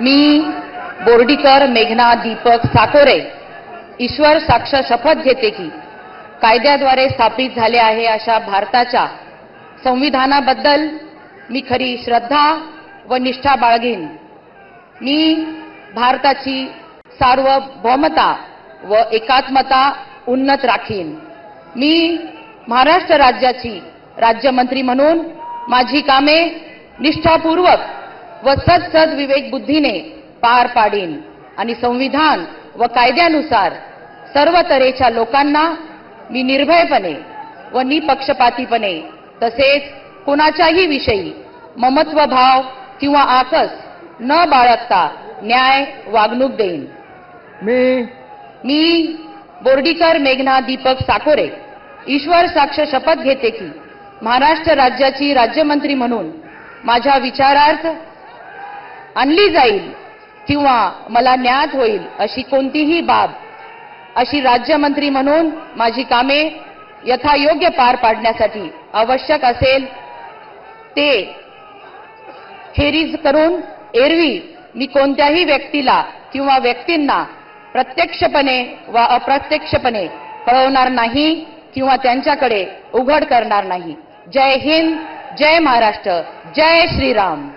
मी बोर्डीकर मेघना दीपक साकोरे ईश्वर साक्ष शपथ घेते की कायद्याद्वारे स्थापित झाले आहे अशा भारताच्या संविधानाबद्दल मी खरी श्रद्धा व निष्ठा बाळगेन। मी भारताची सार्वभौमता व एकात्मता उन्नत राखीन। मी महाराष्ट्र राज्याची राज्यमंत्री म्हणून माझी कामे निष्ठापूर्वक व सद्सद विवेक बुद्धीने पार पाडीन आणि संविधान व कायद्यानुसार सर्व तऱ्हेच्या लोकांना मी निर्भयपणे व निपक्षपातीपणे तसेच कोणाच्याही विषयी ममत्व भाव किंवा आकस न बाळगता न्याय वागणूक देईन। मी बोर्डीकर मेघना दीपक साकोरे ईश्वर साक्ष शपथ घेते की महाराष्ट्र राज्याची राज्यमंत्री म्हणून माझ्या विचारार्थ आणली जाईल किंवा मला ज्ञात होईल अशी कोणतीही बाब अशी राज्यमंत्री म्हणून माझी कामे यथायोग्य पार पाडण्यासाठी आवश्यक असेल ते खेरीज करून एरवी मी कोणत्याही व्यक्तीला किंवा व्यक्तींना प्रत्यक्षपणे वा अप्रत्यक्षपणे कळवणार नाही किंवा त्यांच्याकडे उघड करणार नाही। जय हिंद, जय महाराष्ट्र, जय श्रीराम।